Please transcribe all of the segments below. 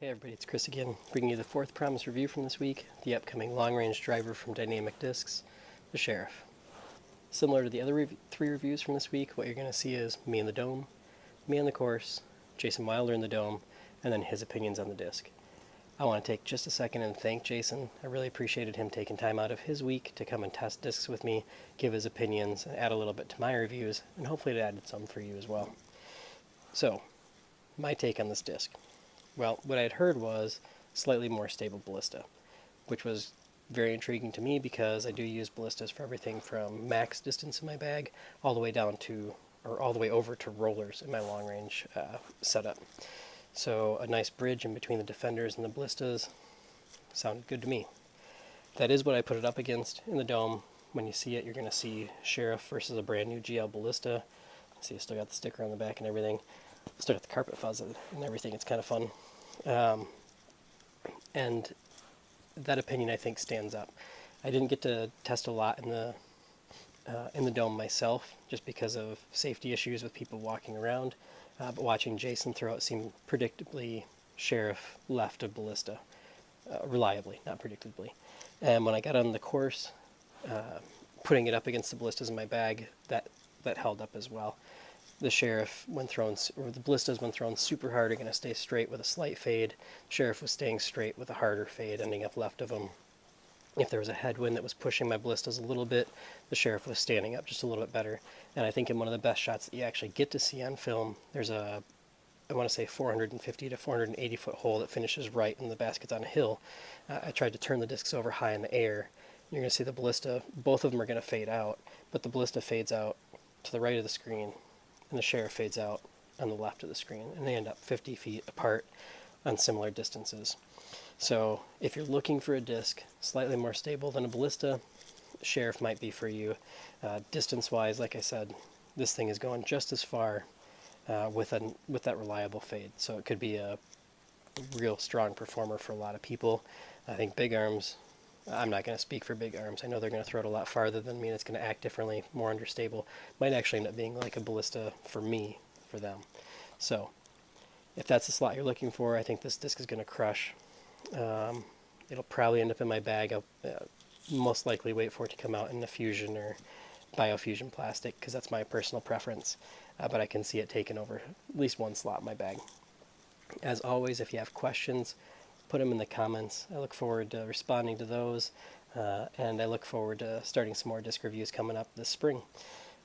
Hey everybody, it's Chris again, bringing you the fourth promise review from this week, the upcoming long-range driver from Dynamic Discs, the Sheriff. Similar to the other three reviews from this week, what you're going to see is me in the dome, me on the course, Jason Wilder in the dome, and then his opinions on the disc. I want to take just a second and thank Jason. I really appreciated him taking time out of his week to come and test discs with me, give his opinions, and add a little bit to my reviews, and hopefully it added some for you as well. So, my take on this disc. Well, what I had heard was slightly more stable ballista, which was very intriguing to me because I do use ballistas for everything from max distance in my bag all the way down to, or all the way over to rollers in my long range setup. So a nice bridge in between the defenders and the ballistas sounded good to me. That is what I put it up against in the dome. When you see it, you're going to see Sheriff versus a brand new GL Ballista. See, I still got the sticker on the back and everything. Still got the carpet fuzz and everything. It's kind of fun. And that opinion, I think, stands up. I didn't get to test a lot in the dome myself, just because of safety issues with people walking around. But watching Jason throw it seemed predictably Sheriff left of Ballista, reliably, not predictably. And when I got on the course, putting it up against the ballistas in my bag, that held up as well. The Sheriff, when thrown, or the ballistas when thrown super hard, are going to stay straight with a slight fade. Sheriff was staying straight with a harder fade, ending up left of him. If there was a headwind that was pushing my ballistas a little bit, the Sheriff was standing up just a little bit better. And I think in one of the best shots that you actually get to see on film, there's a, I want to say 450 to 480 foot hole that finishes right and the basket's on a hill. I tried to turn the discs over high in the air. You're going to see the ballista, both of them are going to fade out, but the ballista fades out to the right of the screen, and the Sheriff fades out on the left of the screen, and they end up 50 feet apart on similar distances. So if you're looking for a disc slightly more stable than a ballista, Sheriff might be for you. Distance-wise, like I said, this thing is going just as far with that reliable fade, so it could be a real strong performer for a lot of people. I think big arms, I'm not going to speak for big arms. I know they're going to throw it a lot farther than me, and it's going to act differently, more understable. Might actually end up being like a ballista for me, for them. So, if that's the slot you're looking for, I think this disc is going to crush. It'll probably end up in my bag. I'll most likely wait for it to come out in the fusion or biofusion plastic, because that's my personal preference. But I can see it taking over at least one slot in my bag. As always, if you have questions, put them in the comments. I look forward to responding to those, and I look forward to starting some more disc reviews coming up this spring.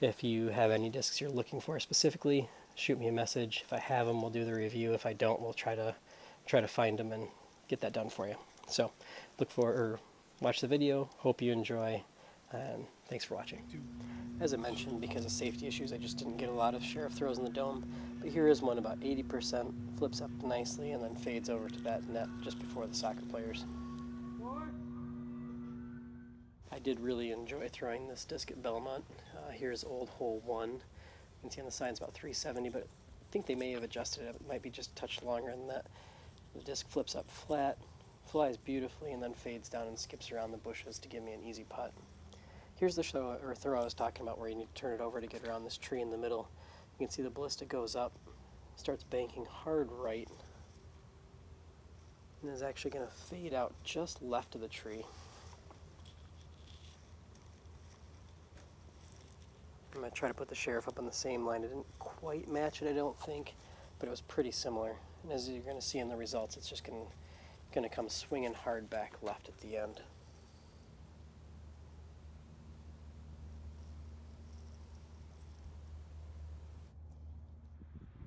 If you have any discs you're looking for specifically, shoot me a message. If I have them, we'll do the review. If I don't, we'll try to find them and get that done for you. So watch the video. Hope you enjoy, and thanks for watching. As I mentioned, because of safety issues, I just didn't get a lot of Sheriff throws in the dome, but here is one about 80%, flips up nicely, and then fades over to that net just before the soccer players. I did really enjoy throwing this disc at Belmont. Here's old hole 1. You can see on the side it's about 370, but I think they may have adjusted it. It might be just a touch longer than that. The disc flips up flat, flies beautifully, and then fades down and skips around the bushes to give me an easy putt. Here's the throw I was talking about, where you need to turn it over to get around this tree in the middle. You can see the ballista goes up, starts banking hard right, and is actually going to fade out just left of the tree. I'm going to try to put the Sheriff up on the same line. I didn't quite match it, I don't think, but it was pretty similar. And as you're going to see in the results, it's just going to come swinging hard back left at the end.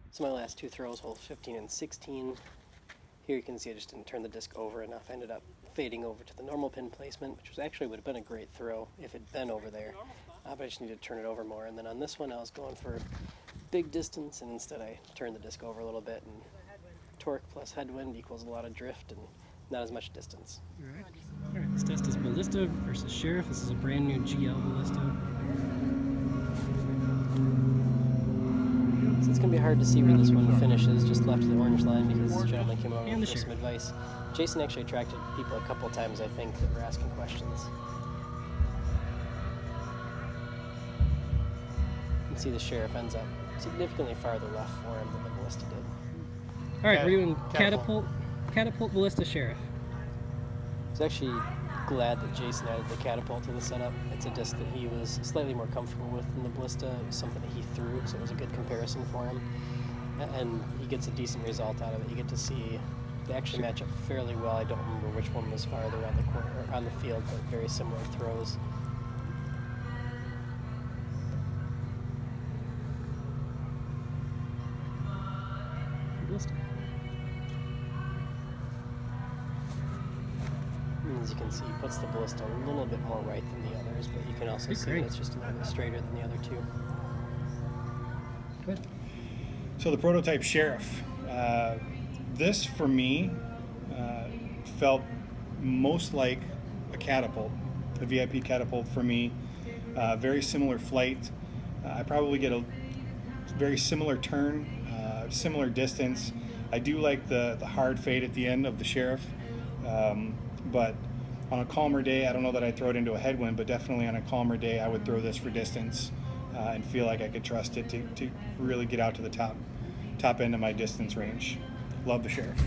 So my last two throws, holes 15 and 16. Here you can see I just didn't turn the disc over enough. I ended up fading over to the normal pin placement, which would have been a great throw if it had been over there. But I just needed to turn it over more. And then on this one, I was going for big distance, and instead I turned the disc over a little bit. And torque plus headwind equals a lot of drift and not as much distance. All right, this test is Ballista versus Sheriff. This is a brand new GL Ballista. So it's going to be hard to see where this one finishes, just left of the orange line, because this gentleman came over for some advice. Jason actually attracted people a couple times, I think, that were asking questions. You can see the Sheriff ends up significantly farther left for him than the Ballista did. All right, we're doing Catapult. Catapult Ballista Sheriff. I was actually glad that Jason added the Catapult to the setup. It's a disc that he was slightly more comfortable with than the Ballista. It was something that he threw, so it was a good comparison for him. And he gets a decent result out of it. You get to see they actually match up fairly well. I don't remember which one was farther on the corner, or on the field, but very similar throws. Ballista. As you can see, he puts the Ballista a little bit more right than the others, but you can also see that it's just a little bit straighter than the other two. Good. So the prototype Sheriff. This, for me, felt most like a Catapult, a VIP Catapult for me. Very similar flight. I probably get a very similar turn, similar distance. I do like the hard fade at the end of the Sheriff, but on a calmer day, I don't know that I'd throw it into a headwind, but definitely on a calmer day, I would throw this for distance and feel like I could trust it to really get out to the top end of my distance range. Love the Sheriff.